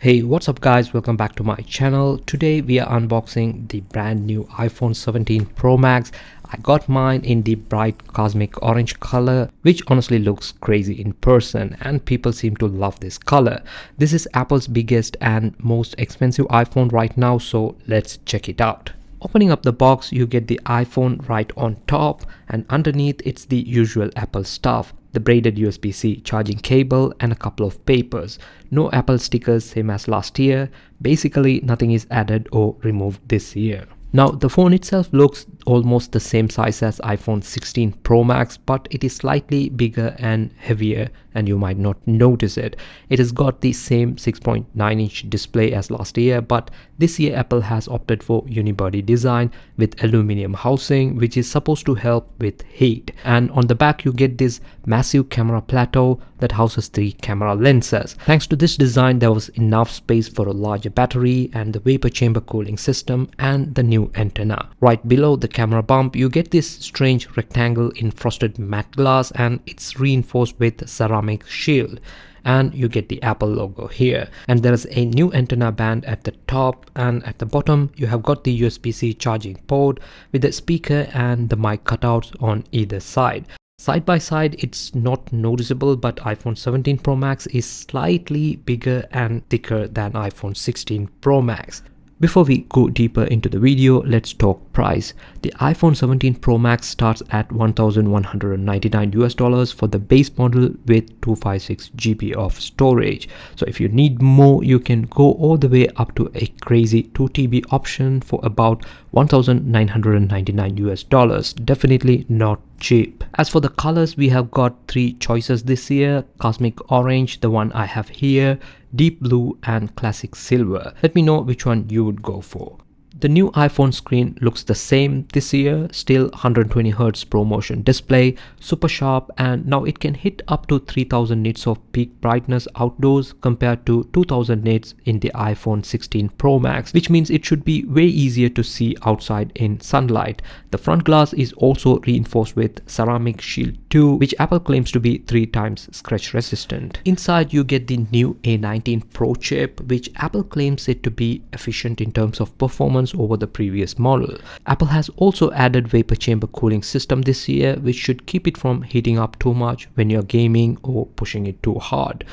Hey, what's up guys, welcome back to my channel. Today we are unboxing the brand new iPhone 17 Pro Max. I got mine in the bright cosmic orange color, which honestly looks crazy in person, and people seem to love this color. This is Apple's biggest and most expensive iPhone right now, so let's check it out. Opening up the box, you get the iPhone right on top, and underneath it's the usual Apple stuff. The braided USB-C charging cable and a couple of papers. No Apple stickers, same as last year. Basically nothing is added or removed this year. Now the phone itself looks almost the same size as iPhone 16 Pro Max, but it is slightly bigger and heavier, and you might not notice it. It has got the same 6.9-inch display as last year, but this year Apple has opted for unibody design with aluminum housing, which is supposed to help with heat. And on the back you get this massive camera plateau that houses 3 camera lenses. Thanks to this design, there was enough space for a larger battery and the vapor chamber cooling system and the new antenna. Right below the camera bump, you get this strange rectangle in frosted matte glass, and it's reinforced with ceramic shield. And you get the Apple logo here, and there is a new antenna band at the top, and at the bottom you have got the USB-C charging port with the speaker and the mic cutouts on either side. Side by side it's not noticeable, but iPhone 17 Pro Max is slightly bigger and thicker than iPhone 16 Pro Max. Before we go deeper into the video, let's talk price. The iPhone 17 Pro Max starts at $1,199 for the base model with 256 GB of storage. So if you need more, you can go all the way up to a crazy 2 TB option for about $1,999. Definitely not cheap. As for the colors, we have got 3 choices this year: cosmic orange, the one I have here, deep blue, and classic silver. Let me know which one you would go for. The new iPhone screen looks the same this year, still 120Hz ProMotion display, super sharp, and now it can hit up to 3000 nits of peak brightness outdoors compared to 2000 nits in the iPhone 16 Pro Max, which means it should be way easier to see outside in sunlight. The front glass is also reinforced with ceramic shield too, which Apple claims to be 3 times scratch resistant. Inside you get the new A19 Pro chip, which Apple claims it to be efficient in terms of performance over the previous model. Apple has also added vapor chamber cooling system this year, which should keep it from heating up too much when you're gaming or pushing it too hard.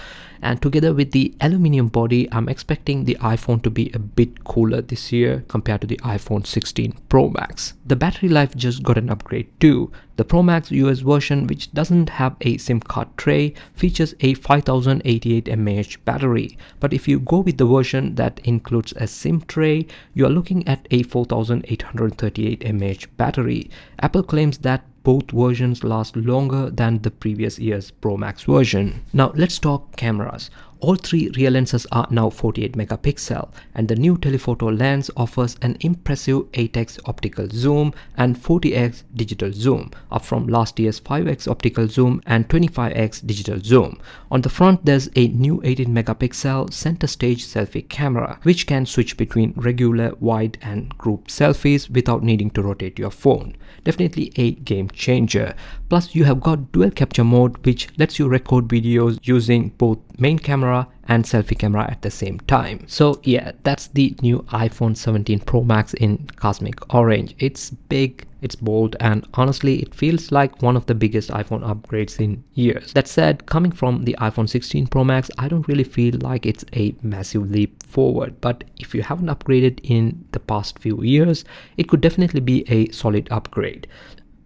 And together with the aluminum body, I'm expecting the iPhone to be a bit cooler this year compared to the iPhone 16 Pro Max. The battery life just got an upgrade too. The Pro Max US version, which doesn't have a SIM card tray, features a 5088 mAh battery. But if you go with the version that includes a SIM tray, you are looking at a 4838 mAh battery. Apple claims that both versions last longer than the previous year's Pro Max version. Now let's talk cameras. All 3 rear lenses are now 48 megapixel, and the new telephoto lens offers an impressive 8x optical zoom and 40x digital zoom, up from last year's 5x optical zoom and 25x digital zoom. On the front, there's a new 18 megapixel center stage selfie camera, which can switch between regular, wide, and group selfies without needing to rotate your phone. Definitely a game changer. Plus you have got dual capture mode, which lets you record videos using both main camera and selfie camera at the same time. So yeah, that's the new iPhone 17 Pro Max in cosmic orange. It's big, it's bold, and honestly it feels like one of the biggest iPhone upgrades in years. That said, coming from the iPhone 16 Pro Max, I don't really feel like it's a massive leap forward, but if you haven't upgraded in the past few years, it could definitely be a solid upgrade.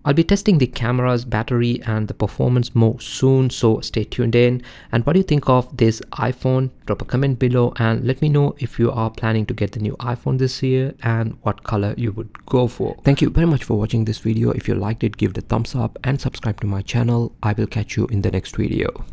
I'll be testing the camera's battery and the performance more soon, so stay tuned in. And what do you think of this iPhone? Drop a comment below and let me know if you are planning to get the new iPhone this year and what color you would go for. Thank you very much for watching this video. If you liked it, give it a thumbs up and subscribe to my channel. I will catch you in the next video.